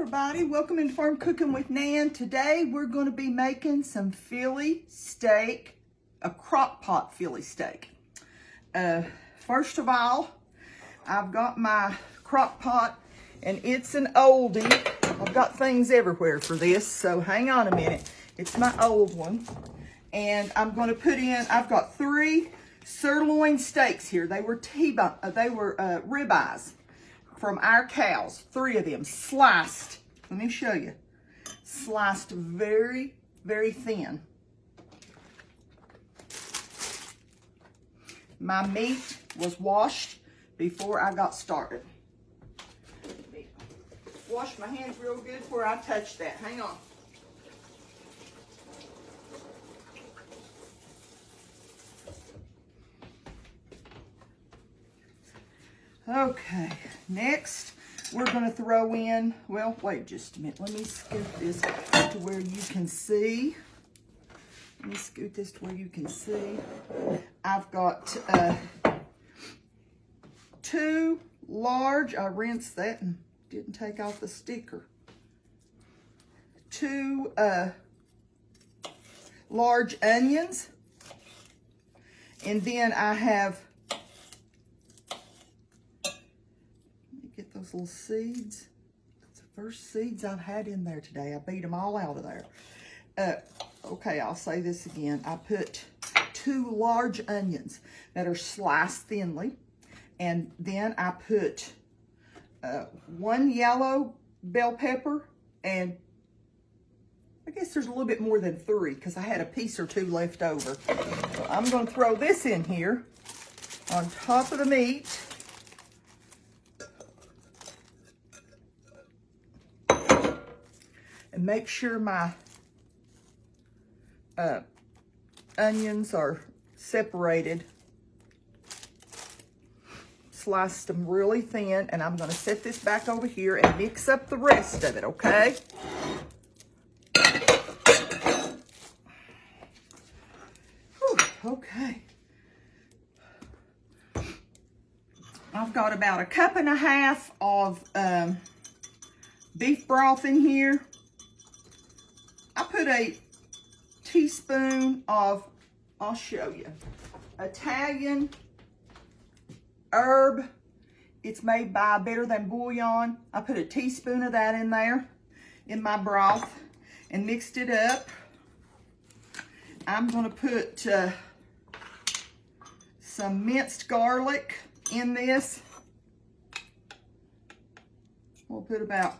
everybody, welcome into Farm Cooking with Nan. Today we're going to be making some Philly steak, a crock pot Philly steak. First of all, I've got my crock pot and it's an oldie. I've got things everywhere for this, so hang on a minute. It's my old one. And I'm going to put in, I've got 3 sirloin steaks here. They were ribeyes from our cows, 3 of them, sliced. Let me show you. Sliced very, very thin. My meat was washed before I got started. Wash my hands real good before I touch that. Hang on. Okay, next we're going to throw in, well, wait just a minute. Let me scoot this to where you can see. Let me scoot this to where you can see. I've got 2 large, I rinsed that and didn't take off the sticker. 2 large onions. And then I have, those little seeds. It's the first seeds I've had in there today. I beat them all out of there. Okay, I'll say this again. I put 2 large onions that are sliced thinly. And then I put 1 yellow bell pepper, and I guess there's a little bit more than 3 because I had a piece or 2 left over. So I'm going to throw this in here on top of the meat. And make sure my onions are separated. Sliced them really thin, and I'm going to set this back over here and mix up the rest of it, okay? Whew, okay. I've got about 1.5 cups of beef broth in here. I put a teaspoon of, I'll show you, Italian herb. It's made by Better Than Bouillon. I put a teaspoon of that in there, in my broth, and mixed it up. I'm going to put some minced garlic in this. We'll put about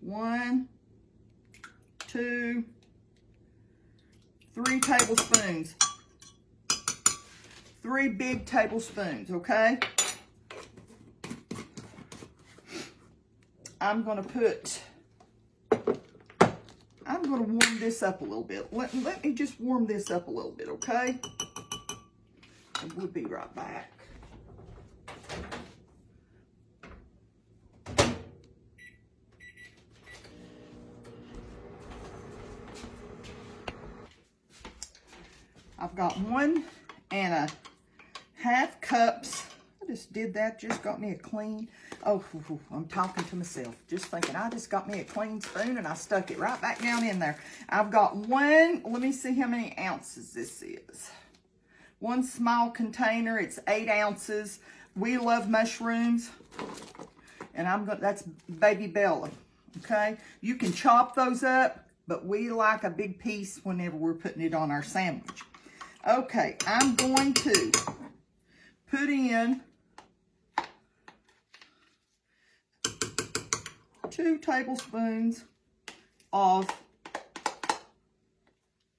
1, 2, 3 tablespoons. 3 big tablespoons, okay? I'm going to warm this up a little bit. Let me just warm this up a little bit, okay? And we'll be right back. I've got 1.5 cups. I just did that, just got me a clean, I'm talking to myself, just thinking I just got me a clean spoon and I stuck it right back down in there. I've got 1, let me see how many ounces this is. 1 small container, it's 8 ounces. We love mushrooms, and that's baby Bella, okay? You can chop those up, but we like a big piece whenever we're putting it on our sandwich. Okay, I'm going to put in 2 tablespoons of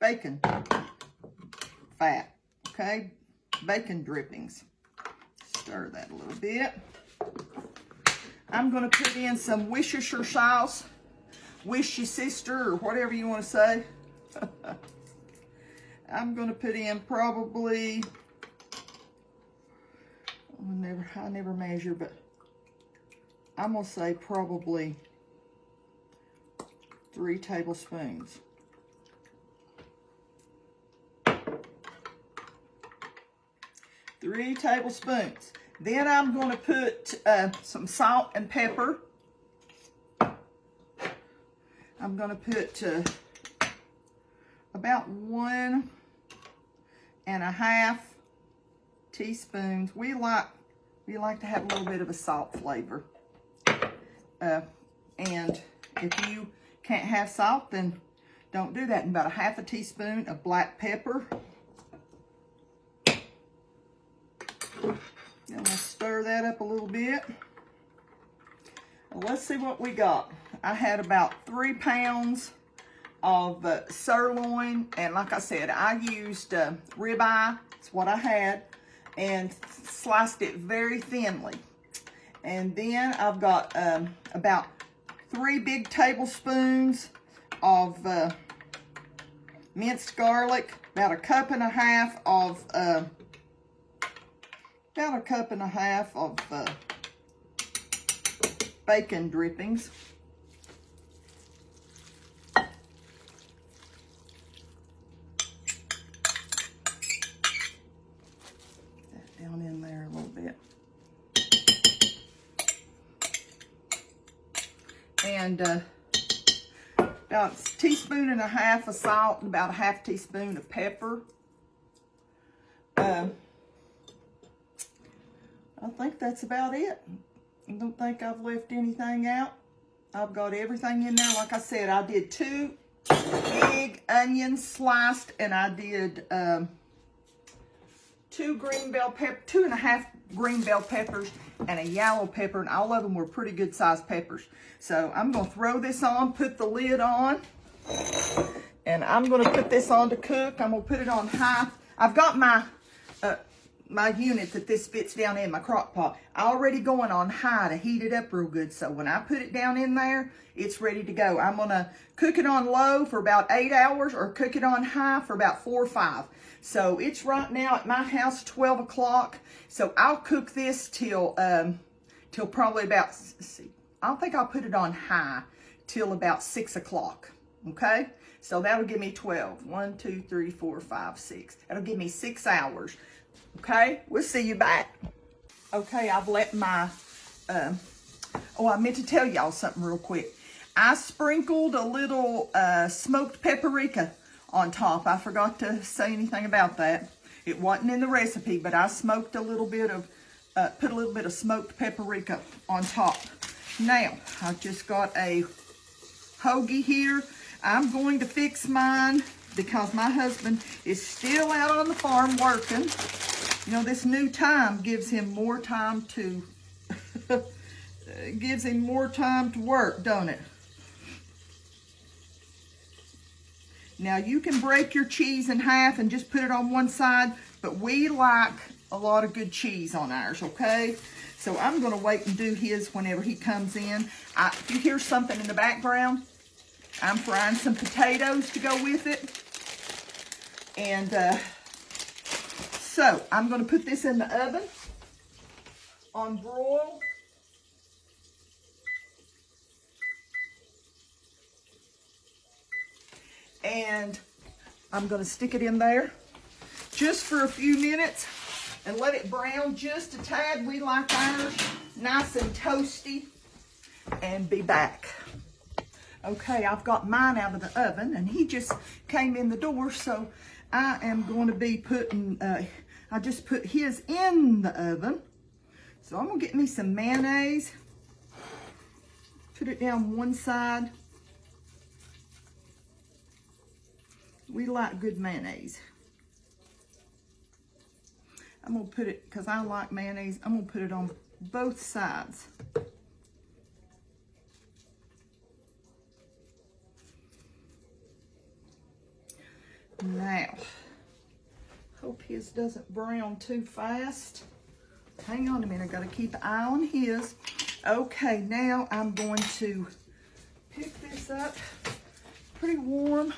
bacon fat, okay? Bacon drippings. Stir that a little bit. I'm going to put in some Worcestershire sauce, wish your sister, or whatever you want to say. I'm going to put in probably, I never measure, but I'm going to say probably 3 tablespoons. 3 tablespoons. Then I'm going to put some salt and pepper. I'm going to put about 1.5 teaspoons. We like to have a little bit of a salt flavor. And if you can't have salt, then don't do that. And about 1/2 teaspoon of black pepper. And we'll stir that up a little bit. Well, let's see what we got. I had about 3 pounds of sirloin, and like I said, I used ribeye. It's what I had, and sliced it very thinly. And then I've got about 3 big tablespoons of minced garlic, about 1.5 cups of bacon drippings. That down in there a little bit. And about 1.5 teaspoons of salt and about 1/2 teaspoon of pepper. I think that's about it. I don't think I've left anything out. I've got everything in there. Like I said, I did 2 big onions sliced, and I did 2 green bell pepper, 2.5 green bell peppers, and a yellow pepper, and all of them were pretty good sized peppers. So I'm gonna throw this on, put the lid on, and I'm gonna put this on to cook. I'm gonna put it on high. I've got my unit that this fits down in, my crock pot, already going on high to heat it up real good. So when I put it down in there, it's ready to go. I'm gonna cook it on low for about 8 hours, or cook it on high for about 4 or 5. So it's right now at my house 12 o'clock. So I'll cook this till probably about, let's see, I don't think I'll put it on high till about 6 o'clock. Okay, so that'll give me 12. 1, 2, 3, 4, 5, 6. That'll give me 6 hours. Okay, we'll see you back. Okay, I've let my, oh, I meant to tell y'all something real quick. I sprinkled a little smoked paprika on top. I forgot to say anything about that. It wasn't in the recipe, but I smoked a little bit of, put a little bit of smoked paprika on top. Now, I've just got a hoagie here. I'm going to fix mine because my husband is still out on the farm working. You know, this new time gives him more time to, work, don't it? Now, you can break your cheese in half and just put it on one side, but we like a lot of good cheese on ours, okay? So I'm going to wait and do his whenever he comes in. If you hear something in the background, I'm frying some potatoes to go with it. And so I'm going to put this in the oven on broil. And I'm going to stick it in there just for a few minutes and let it brown just a tad. We like ours nice and toasty. And be back. Okay, I've got mine out of the oven, and he just came in the door, so I am going to be putting, I just put his in the oven. So I'm going to get me some mayonnaise. Put it down one side. We like good mayonnaise. I'm going to put it, because I like mayonnaise, I'm going to put it on both sides. Now, hope his doesn't brown too fast. Hang on a minute, I gotta keep an eye on his. Okay, now I'm going to pick this up pretty warm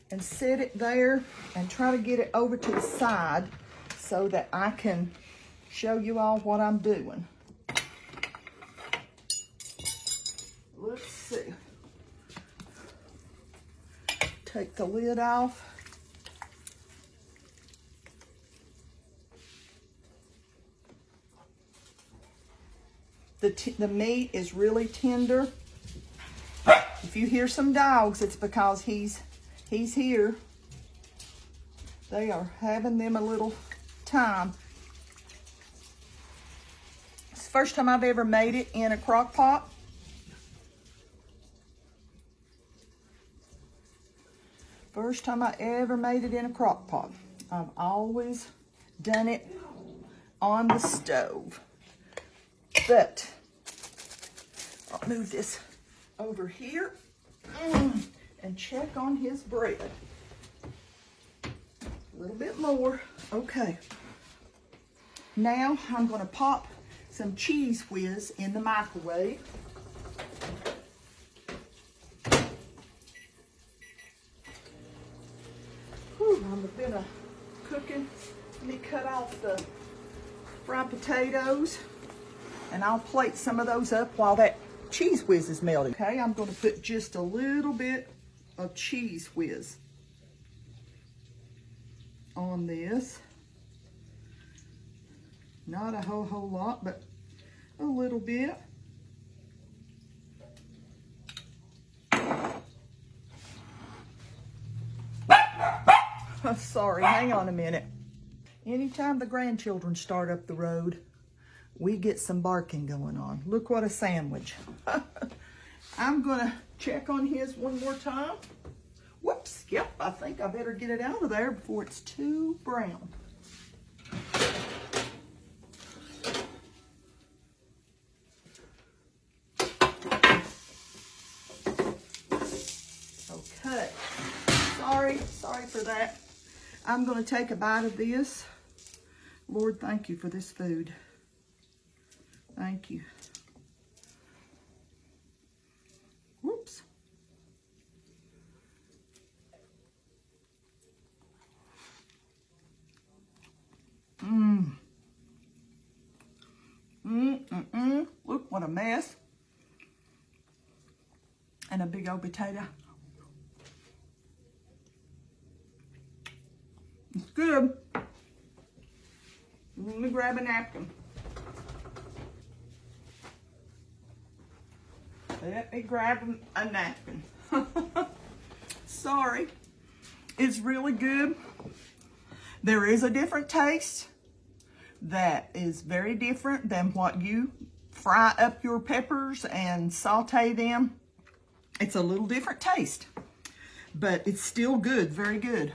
and set it there and try to get it over to the side so that I can show you all what I'm doing. Let's see. Take the lid off. The meat is really tender. If you hear some dogs, it's because he's here. They are having them a little time. It's the first time I've ever made it in a crock pot. First time I ever made it in a crock pot. I've always done it on the stove. But I'll move this over here and check on his bread. A little bit more. Okay. Now I'm going to pop some cheese whiz in the microwave. I'm gonna cooking. Let me cut off the fried potatoes and I'll plate some of those up while that cheese whiz is melting. Okay, I'm gonna put just a little bit of cheese whiz on this. Not a whole lot, but a little bit. Sorry, hang on a minute. Anytime the grandchildren start up the road, we get some barking going on. Look what a sandwich. I'm gonna check on his one more time. Whoops, yep, I think I better get it out of there before it's too brown. Okay, sorry for that. I'm going to take a bite of this. Lord, thank you for this food. Thank you. Whoops. Look what a mess. And a big old potato. It's good. Let me grab a napkin. Let me grab a napkin. Sorry. It's really good. There is a different taste that is very different than what you fry up your peppers and saute them. It's a little different taste, but it's still good, very good.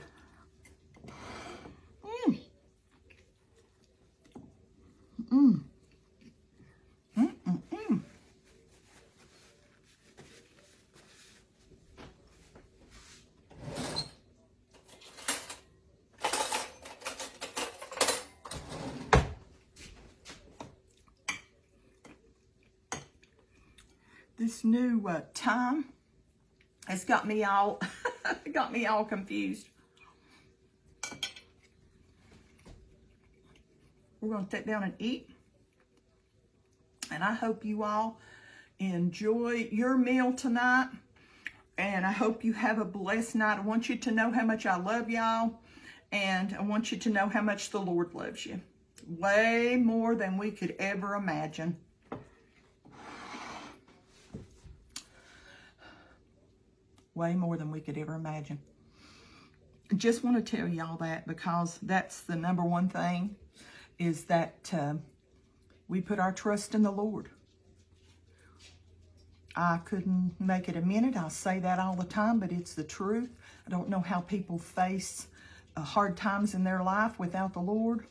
This new thyme has got me all confused. We're going to sit down and eat. And I hope you all enjoy your meal tonight. And I hope you have a blessed night. I want you to know how much I love y'all. And I want you to know how much the Lord loves you. Way more than we could ever imagine. Way more than we could ever imagine. Just want to tell y'all that because that's the number one thing is that we put our trust in the Lord. I couldn't make it a minute. I say that all the time, but it's the truth. I don't know how people face hard times in their life without the Lord.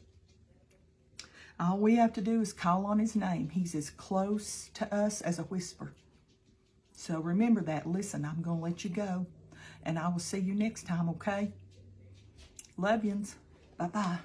All we have to do is call on his name. He's as close to us as a whisper. So remember that. Listen, I'm going to let you go. And I will see you next time, okay? Love yous. Bye-bye.